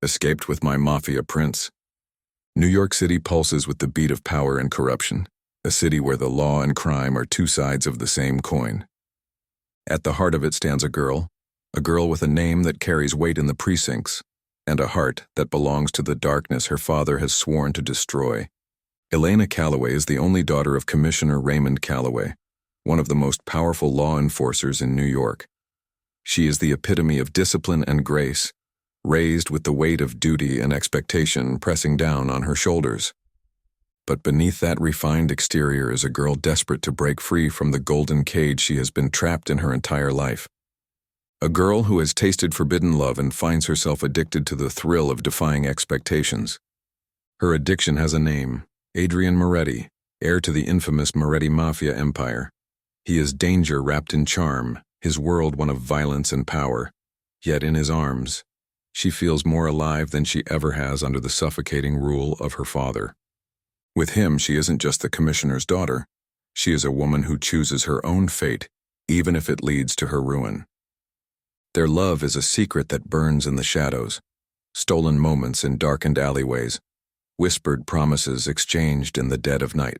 escaped with my Mafia prince. New York City pulses with the beat of power and corruption, a city where the law and crime are two sides of the same coin. At the heart of it stands a girl with a name that carries weight in the precincts, and a heart that belongs to the darkness her father has sworn to destroy. Elena Calloway is the only daughter of Commissioner Raymond Calloway, one of the most powerful law enforcers in New York. She is the epitome of discipline and grace, raised with the weight of duty and expectation pressing down on her shoulders. But beneath that refined exterior is a girl desperate to break free from the golden cage she has been trapped in her entire life. A girl who has tasted forbidden love and finds herself addicted to the thrill of defying expectations. Her addiction has a name: Adrian Moretti, heir to the infamous Moretti Mafia empire. He is danger wrapped in charm, his world one of violence and power. Yet in his arms, she feels more alive than she ever has under the suffocating rule of her father. With him, she isn't just the commissioner's daughter. She is a woman who chooses her own fate, even if it leads to her ruin. Their love is a secret that burns in the shadows, stolen moments in darkened alleyways, whispered promises exchanged in the dead of night.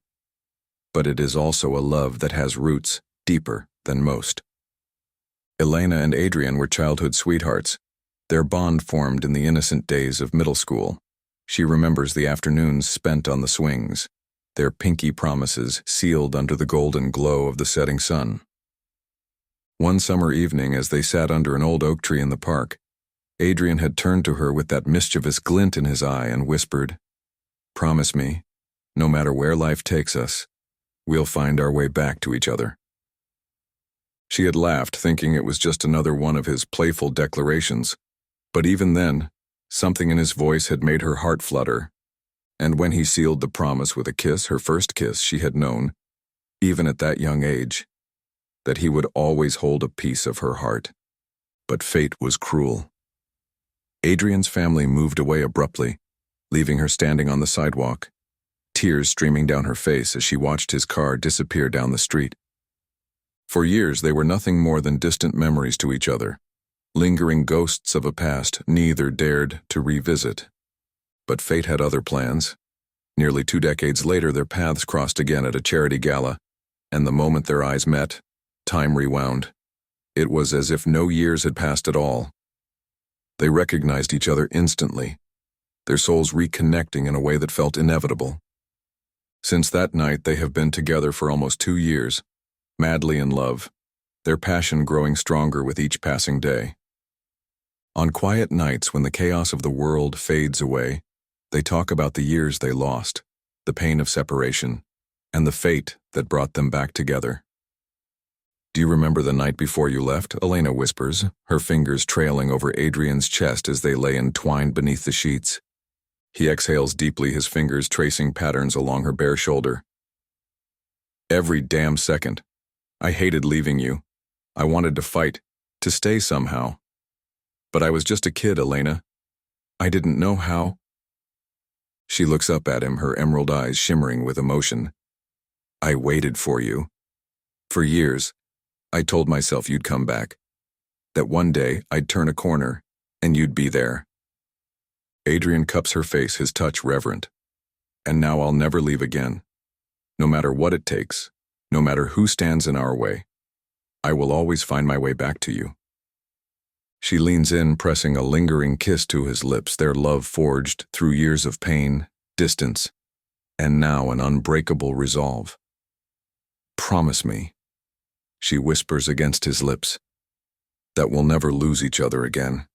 But it is also a love that has roots deeper than most. Elena and Adrian were childhood sweethearts. Their bond formed in the innocent days of middle school. She remembers the afternoons spent on the swings, their pinky promises sealed under the golden glow of the setting sun. One summer evening, as they sat under an old oak tree in the park, Adrian had turned to her with that mischievous glint in his eye and whispered, "Promise me, no matter where life takes us, we'll find our way back to each other." She had laughed, thinking it was just another one of his playful declarations, but even then, something in his voice had made her heart flutter, and when he sealed the promise with a kiss, her first kiss, she had known, even at that young age, that he would always hold a piece of her heart. But fate was cruel. Adrian's family moved away abruptly, leaving her standing on the sidewalk, tears streaming down her face as she watched his car disappear down the street. For years, they were nothing more than distant memories to each other, lingering ghosts of a past neither dared to revisit. But fate had other plans. Nearly 2 decades later, their paths crossed again at a charity gala, and the moment their eyes met, time rewound. It was as if no years had passed at all. They recognized each other instantly, their souls reconnecting in a way that felt inevitable. Since that night, they have been together for almost 2 years, madly in love, their passion growing stronger with each passing day. On quiet nights when the chaos of the world fades away, they talk about the years they lost, the pain of separation, and the fate that brought them back together. "Do you remember the night before you left?" Elena whispers, her fingers trailing over Adrian's chest as they lay entwined beneath the sheets. He exhales deeply, his fingers tracing patterns along her bare shoulder. "Every damn second. I hated leaving you. I wanted to fight, to stay somehow. But I was just a kid, Elena. I didn't know how." She looks up at him, her emerald eyes shimmering with emotion. "I waited for you. For years, I told myself you'd come back, that one day I'd turn a corner and you'd be there." Adrian cups her face, his touch reverent. "And now I'll never leave again. No matter what it takes, no matter who stands in our way, I will always find my way back to you." She leans in, pressing a lingering kiss to his lips, their love forged through years of pain, distance, and now an unbreakable resolve. "Promise me," she whispers against his lips, "that we'll never lose each other again."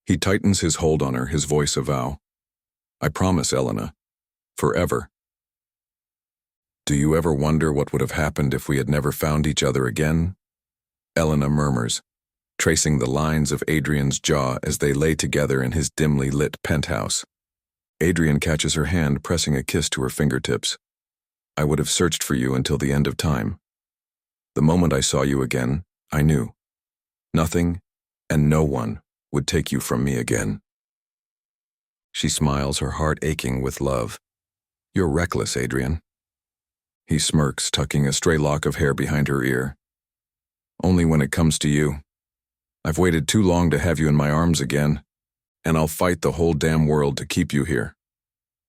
He tightens his hold on her, his voice a vow. "I promise, Elena. Forever." "Do you ever wonder what would have happened if we had never found each other again?" Elena murmurs, tracing the lines of Adrian's jaw as they lay together in his dimly lit penthouse. Adrian catches her hand, pressing a kiss to her fingertips. "I would have searched for you until the end of time. The moment I saw you again, I knew. Nothing and no one would take you from me again." She smiles, her heart aching with love. "You're reckless, Adrian." He smirks, tucking a stray lock of hair behind her ear. "Only when it comes to you. I've waited too long to have you in my arms again. and I'll fight the whole damn world to keep you here.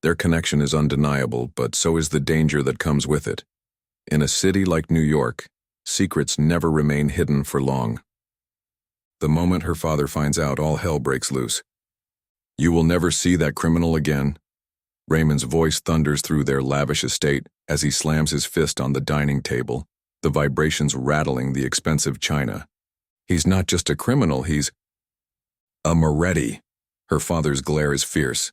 Their connection is undeniable, but so is the danger that comes with it. In a city like New York, secrets never remain hidden for long. The moment her father finds out, all hell breaks loose. You will never see that criminal again. Raymond's voice thunders through their lavish estate as he slams his fist on the dining table, the vibrations rattling the expensive china. He's not just a criminal, he's a Moretti. Her father's glare is fierce.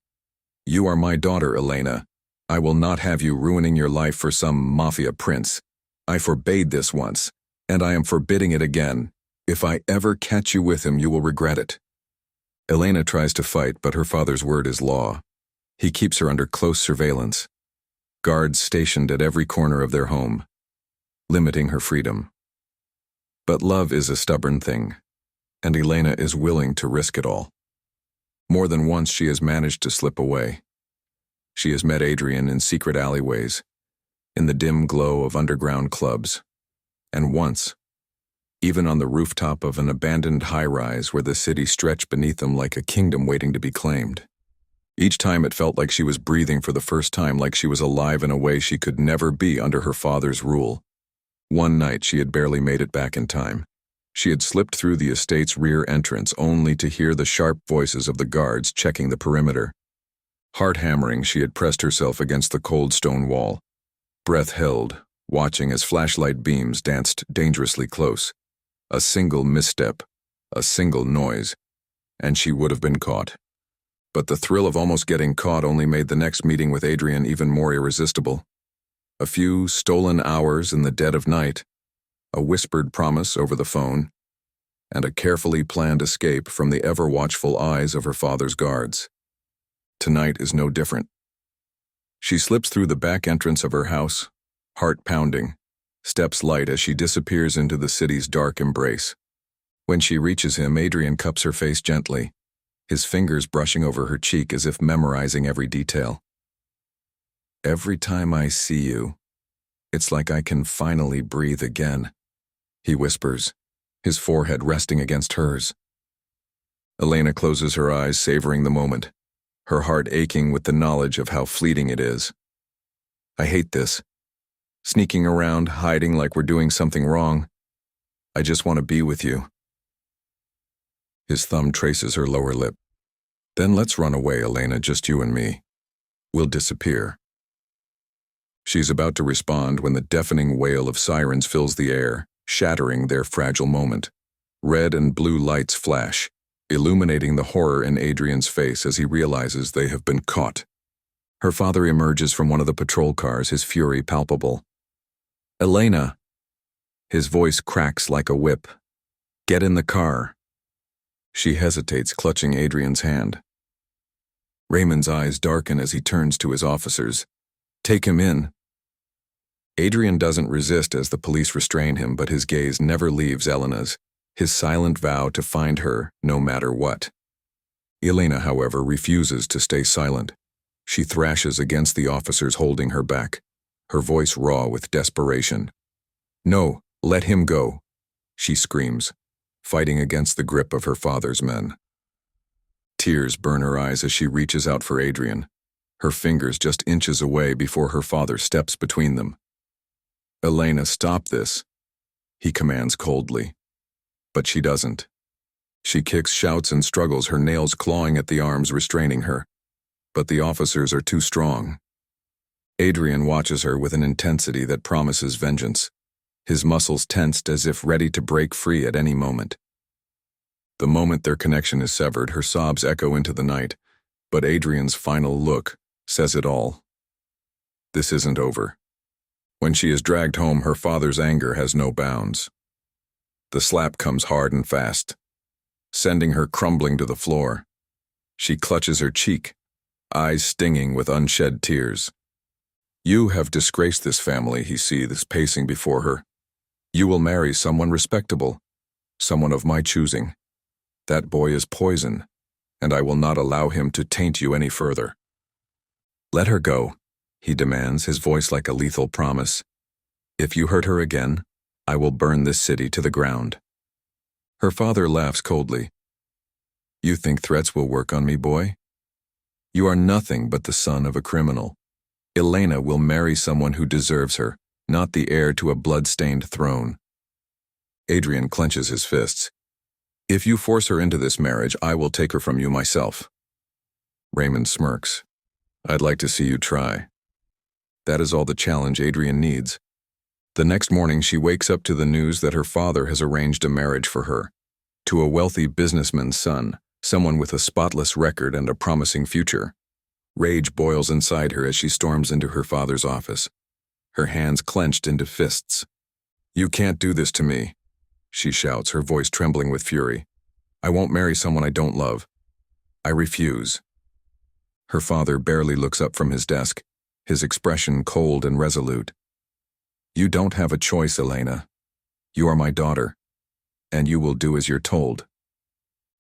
You are my daughter, Elena. I will not have you ruining your life for some Mafia prince. I forbade this once, and I am forbidding it again. If I ever catch you with him, you will regret it. Elena tries to fight, but her father's word is law. He keeps her under close surveillance. Guards stationed at every corner of their home, limiting her freedom. But love is a stubborn thing, and Elena is willing to risk it all. More than once she has managed to slip away. She has met Adrian in secret alleyways, in the dim glow of underground clubs, and once, even on the rooftop of an abandoned high-rise where the city stretched beneath them like a kingdom waiting to be claimed. Each time it felt like she was breathing for the first time, like she was alive in a way she could never be under her father's rule. One night she had barely made it back in time. She had slipped through the estate's rear entrance only to hear the sharp voices of the guards checking the perimeter. Heart-hammering, she had pressed herself against the cold stone wall, breath held, watching as flashlight beams danced dangerously close. A single misstep, a single noise, and she would have been caught. But the thrill of almost getting caught only made the next meeting with Adrian even more irresistible. A few stolen hours in the dead of night, a whispered promise over the phone, and a carefully planned escape from the ever-watchful eyes of her father's guards. Tonight is no different. She slips through the back entrance of her house, heart pounding, steps light as she disappears into the city's dark embrace. When she reaches him, Adrian cups her face gently, his fingers brushing over her cheek as if memorizing every detail. Every time I see you, it's like I can finally breathe again, he whispers, his forehead resting against hers. Elena closes her eyes, savoring the moment, her heart aching with the knowledge of how fleeting it is. I hate this. Sneaking around, hiding like we're doing something wrong. I just want to be with you. His thumb traces her lower lip. Then let's run away, Elena, just you and me. We'll disappear. She's about to respond when the deafening wail of sirens fills the air, shattering their fragile moment. Red and blue lights flash, illuminating the horror in Adrian's face as he realizes they have been caught. Her father emerges from one of the patrol cars, his fury palpable. Elena! His voice cracks like a whip. Get in the car. She hesitates, clutching Adrian's hand. Raymond's eyes darken as he turns to his officers. Take him in. Adrian doesn't resist as the police restrain him, but his gaze never leaves Elena's, his silent vow to find her no matter what. Elena, however, refuses to stay silent. She thrashes against the officers holding her back, her voice raw with desperation. No, let him go, she screams, fighting against the grip of her father's men. Tears burn her eyes as she reaches out for Adrian, her fingers just inches away before her father steps between them. Elena, stop this, he commands coldly. But she doesn't. She kicks, shouts, and struggles, her nails clawing at the arms restraining her. But the officers are too strong. Adrian watches her with an intensity that promises vengeance, his muscles tensed as if ready to break free at any moment. The moment their connection is severed, her sobs echo into the night, but Adrian's final look says it all. This isn't over. When she is dragged home, her father's anger has no bounds. The slap comes hard and fast, sending her crumbling to the floor. She clutches her cheek, eyes stinging with unshed tears. You have disgraced this family, he seethes, pacing before her. You will marry someone respectable, someone of my choosing. That boy is poison, and I will not allow him to taint you any further. Let her go, he demands, his voice like a lethal promise. If you hurt her again, I will burn this city to the ground. Her father laughs coldly. You think threats will work on me, boy? You are nothing but the son of a criminal. Elena will marry someone who deserves her, not the heir to a blood-stained throne. Adrian clenches his fists. If you force her into this marriage, I will take her from you myself. Raymond smirks. I'd like to see you try. That is all the challenge Adrian needs. The next morning, she wakes up to the news that her father has arranged a marriage for her, to a wealthy businessman's son, someone with a spotless record and a promising future. Rage boils inside her as she storms into her father's office, her hands clenched into fists. You can't do this to me, she shouts, her voice trembling with fury. I won't marry someone I don't love. I refuse. Her father barely looks up from his desk, his expression cold and resolute. You don't have a choice, Elena. You are my daughter, and you will do as you're told.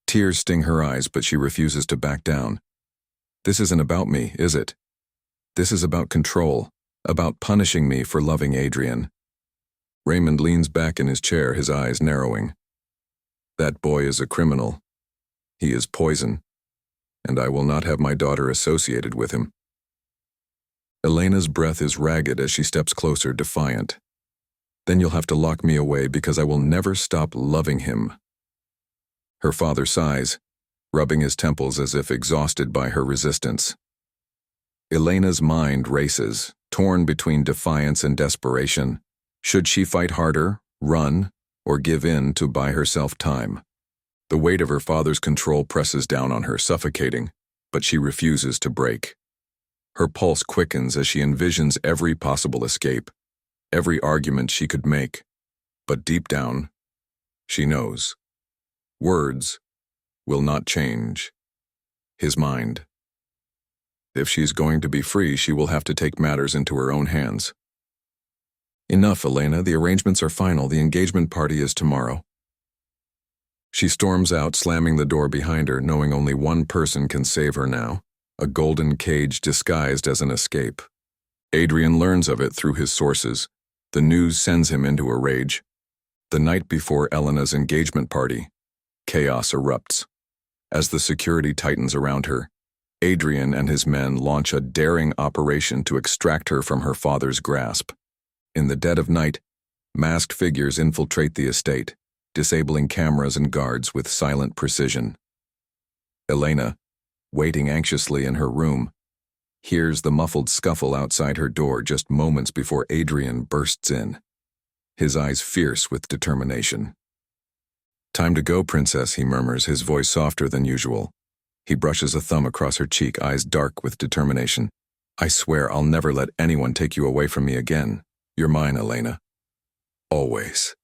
Tears sting her eyes, but she refuses to back down. This isn't about me, is it? This is about control, about punishing me for loving Adrian. Raymond leans back in his chair, his eyes narrowing. That boy is a criminal. He is poison, and I will not have my daughter associated with him. Elena's breath is ragged as she steps closer, defiant. Then you'll have to lock me away because I will never stop loving him. Her father sighs, rubbing his temples as if exhausted by her resistance. Elena's mind races, torn between defiance and desperation. Should she fight harder, run, or give in to buy herself time? The weight of her father's control presses down on her, suffocating, but she refuses to break. Her pulse quickens as she envisions every possible escape, every argument she could make. But deep down, she knows. Words will not change his mind. If she's going to be free, she will have to take matters into her own hands. Enough, Elena. The arrangements are final. The engagement party is tomorrow. She storms out, slamming the door behind her, knowing only one person can save her now, a golden cage disguised as an escape. Adrian learns of it through his sources. The news sends him into a rage. The night before Elena's engagement party, chaos erupts. As the security tightens around her, Adrian and his men launch a daring operation to extract her from her father's grasp. In the dead of night, masked figures infiltrate the estate, disabling cameras and guards with silent precision. Elena, waiting anxiously in her room, hears the muffled scuffle outside her door just moments before Adrian bursts in, his eyes fierce with determination. Time to go, princess, he murmurs, his voice softer than usual. He brushes a thumb across her cheek, eyes dark with determination. I swear I'll never let anyone take you away from me again. You're mine, Elena. Always.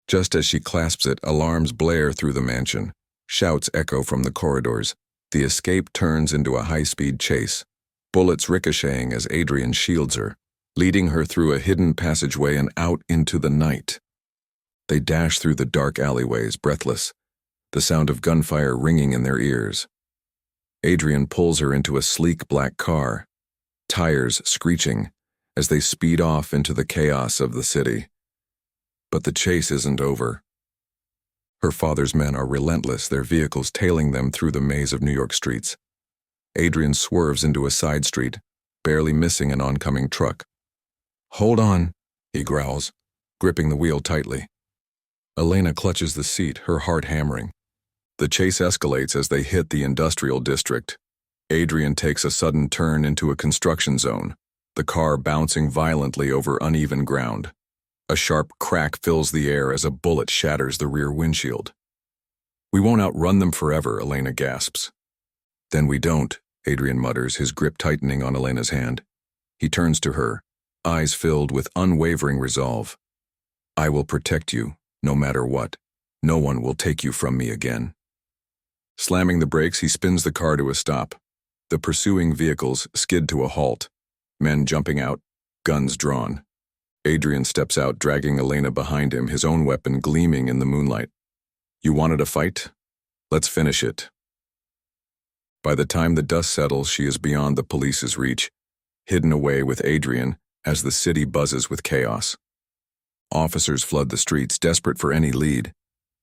Just as she clasps it, alarms blare through the mansion. Shouts echo from the corridors. The escape turns into a high-speed chase, bullets ricocheting as Adrian shields her, leading her through a hidden passageway and out into the night. They dash through the dark alleyways, breathless, the sound of gunfire ringing in their ears. Adrian pulls her into a sleek black car, tires screeching as they speed off into the chaos of the city. But the chase isn't over. Her father's men are relentless, their vehicles tailing them through the maze of New York streets. Adrian swerves into a side street, barely missing an oncoming truck. Hold on, he growls, gripping the wheel tightly. Elena clutches the seat, her heart hammering. The chase escalates as they hit the industrial district. Adrian takes a sudden turn into a construction zone, the car bouncing violently over uneven ground. A sharp crack fills the air as a bullet shatters the rear windshield. We won't outrun them forever, Elena gasps. Then we don't, Adrian mutters, his grip tightening on Elena's hand. He turns to her, eyes filled with unwavering resolve. I will protect you, no matter what. No one will take you from me again. Slamming the brakes, he spins the car to a stop. The pursuing vehicles skid to a halt, men jumping out, guns drawn. Adrian steps out, dragging Elena behind him, his own weapon gleaming in the moonlight. You wanted a fight? Let's finish it. By the time the dust settles, she is beyond the police's reach, hidden away with Adrian as the city buzzes with chaos. Officers flood the streets, desperate for any lead.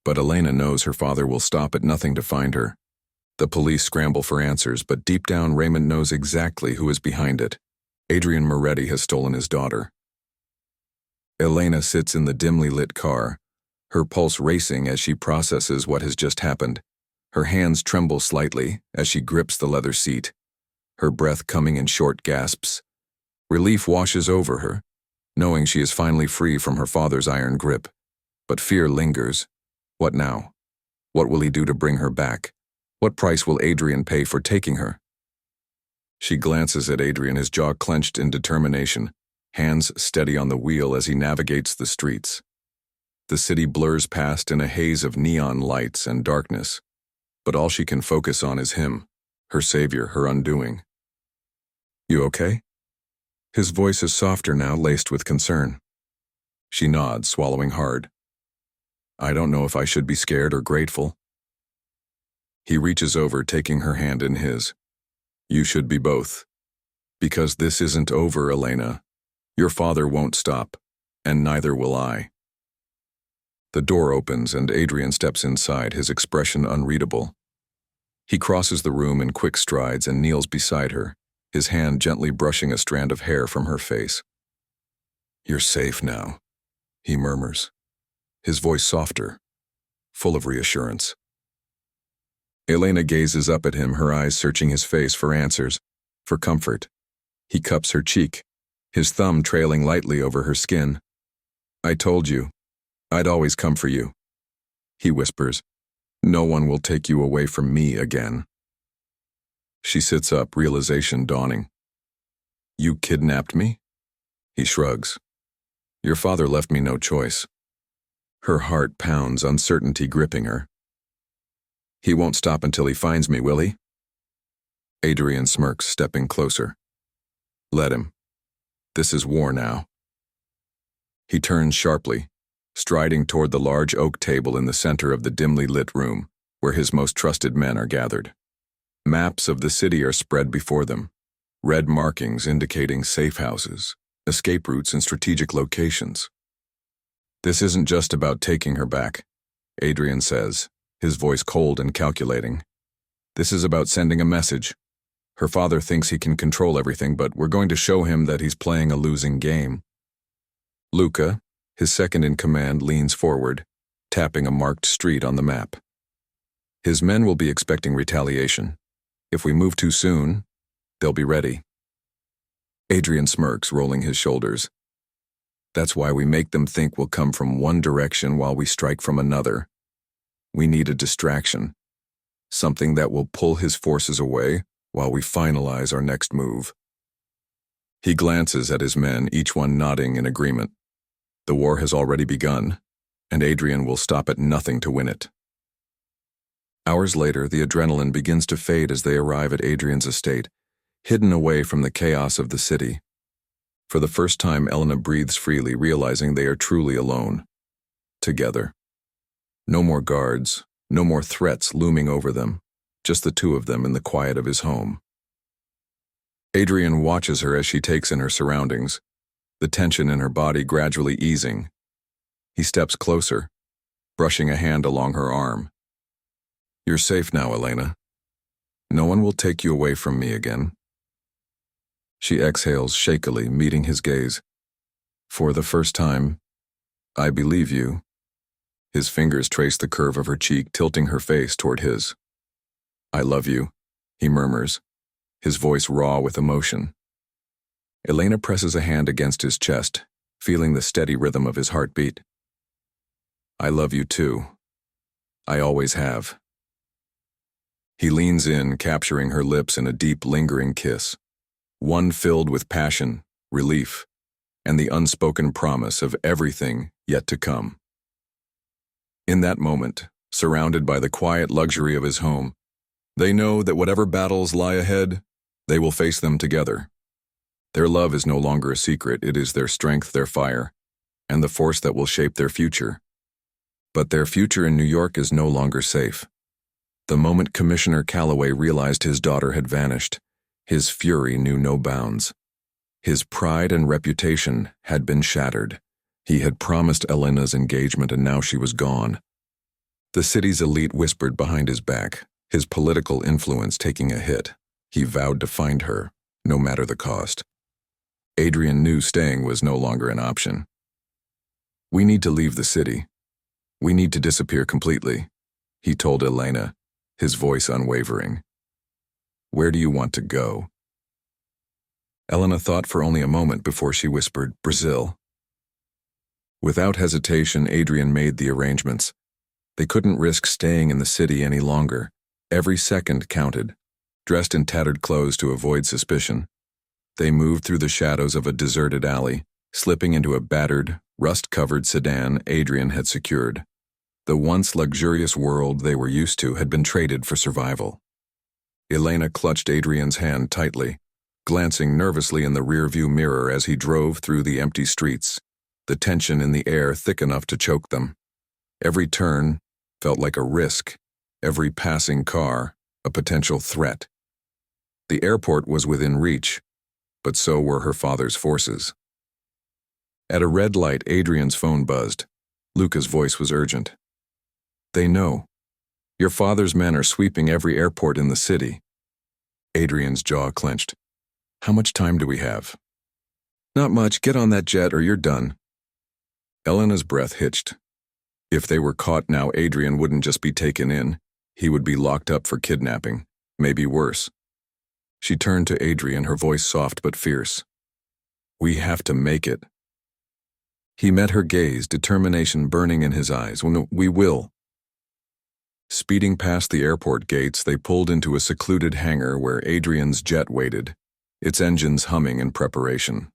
But Elena knows her father will stop at nothing to find her. The police scramble for answers, but deep down Raymond knows exactly who is behind it. Adrian Moretti has stolen his daughter. Elena sits in the dimly lit car, her pulse racing as she processes what has just happened. Her hands tremble slightly as she grips the leather seat, her breath coming in short gasps. Relief washes over her, knowing she is finally free from her father's iron grip. But fear lingers. What now? What will he do to bring her back? What price will Adrian pay for taking her? She glances at Adrian, his jaw clenched in determination, hands steady on the wheel as he navigates the streets. The city blurs past in a haze of neon lights and darkness, but all she can focus on is him, her savior, her undoing. You okay? His voice is softer now, laced with concern. She nods, swallowing hard. I don't know if I should be scared or grateful. He reaches over, taking her hand in his. You should be both. Because this isn't over, Elena. Your father won't stop, and neither will I. The door opens and Adrian steps inside, his expression unreadable. He crosses the room in quick strides and kneels beside her, his hand gently brushing a strand of hair from her face. You're safe now, he murmurs, his voice softer, full of reassurance. Elena gazes up at him, her eyes searching his face for answers, for comfort. He cups her cheek, his thumb trailing lightly over her skin. I told you, I'd always come for you. He whispers, no one will take you away from me again. She sits up, realization dawning. You kidnapped me? He shrugs. Your father left me no choice. Her heart pounds, uncertainty gripping her. He won't stop until he finds me, will he? Adrian smirks, stepping closer. Let him. This is war now. He turns sharply, striding toward the large oak table in the center of the dimly lit room, where his most trusted men are gathered. Maps of the city are spread before them, red markings indicating safe houses, escape routes, and strategic locations. This isn't just about taking her back, Adrian says, his voice cold and calculating. This is about sending a message. Her father thinks he can control everything, but we're going to show him that he's playing a losing game. Luca, his second in command, leans forward, tapping a marked street on the map. His men will be expecting retaliation. If we move too soon, they'll be ready. Adrian smirks, rolling his shoulders. That's why we make them think we'll come from one direction while we strike from another. We need a distraction, something that will pull his forces away while we finalize our next move. He glances at his men, each one nodding in agreement. The war has already begun, and Adrian will stop at nothing to win it. Hours later, the adrenaline begins to fade as they arrive at Adrian's estate, hidden away from the chaos of the city. For the first time, Elena breathes freely, realizing they are truly alone. Together. No more guards, no more threats looming over them, just the two of them in the quiet of his home. Adrian watches her as she takes in her surroundings, the tension in her body gradually easing. He steps closer, brushing a hand along her arm. You're safe now, Elena. No one will take you away from me again. She exhales shakily, meeting his gaze. For the first time, I believe you. His fingers trace the curve of her cheek, tilting her face toward his. I love you, he murmurs, his voice raw with emotion. Elena presses a hand against his chest, feeling the steady rhythm of his heartbeat. I love you too. I always have. He leans in, capturing her lips in a deep, lingering kiss, one filled with passion, relief, and the unspoken promise of everything yet to come. In that moment, surrounded by the quiet luxury of his home, they know that whatever battles lie ahead, they will face them together. Their love is no longer a secret, it is their strength, their fire, and the force that will shape their future. But their future in New York is no longer safe. The moment Commissioner Calloway realized his daughter had vanished, his fury knew no bounds. His pride and reputation had been shattered. He had promised Elena's engagement, and now she was gone. The city's elite whispered behind his back, his political influence taking a hit. He vowed to find her, no matter the cost. Adrian knew staying was no longer an option. "We need to leave the city. We need to disappear completely," he told Elena, his voice unwavering. "Where do you want to go?" Elena thought for only a moment before she whispered, "Brazil." Without hesitation, Adrian made the arrangements. They couldn't risk staying in the city any longer. Every second counted. Dressed in tattered clothes to avoid suspicion, they moved through the shadows of a deserted alley, slipping into a battered, rust-covered sedan Adrian had secured. The once luxurious world they were used to had been traded for survival. Elena clutched Adrian's hand tightly, glancing nervously in the rearview mirror as he drove through the empty streets, the tension in the air thick enough to choke them. Every turn felt like a risk, every passing car a potential threat. The airport was within reach, but so were her father's forces. At a red light, Adrian's phone buzzed. Luca's voice was urgent. "They know. Your father's men are sweeping every airport in the city." Adrian's jaw clenched. "How much time do we have?" "Not much. Get on that jet or you're done." Elena's breath hitched. If they were caught now, Adrian wouldn't just be taken in. He would be locked up for kidnapping, maybe worse. She turned to Adrian, her voice soft but fierce. "We have to make it." He met her gaze, determination burning in his eyes. "We will." Speeding past the airport gates, they pulled into a secluded hangar where Adrian's jet waited, its engines humming in preparation.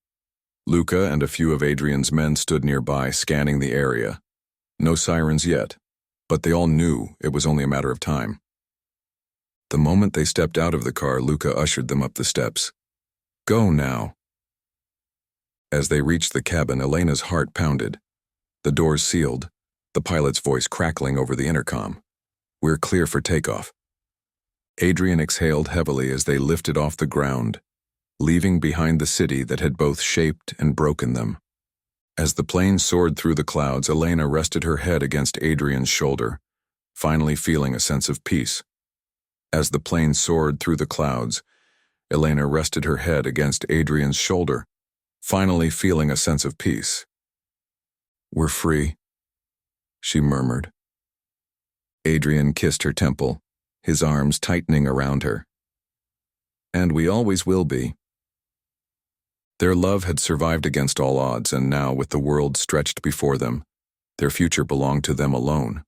Luca and a few of Adrian's men stood nearby, scanning the area. No sirens yet, but they all knew it was only a matter of time. The moment they stepped out of the car, Luca ushered them up the steps. "Go now." As they reached the cabin, Elena's heart pounded. The doors sealed, the pilot's voice crackling over the intercom. "We're clear for takeoff." Adrian exhaled heavily as they lifted off the ground, leaving behind the city that had both shaped and broken them. As the plane soared through the clouds, Elena rested her head against Adrian's shoulder, finally feeling a sense of peace. As the plane soared through the clouds, Elena rested her head against Adrian's shoulder, finally feeling a sense of peace. "We're free," she murmured. Adrian kissed her temple, his arms tightening around her. "And we always will be." Their love had survived against all odds, and now, with the world stretched before them, their future belonged to them alone.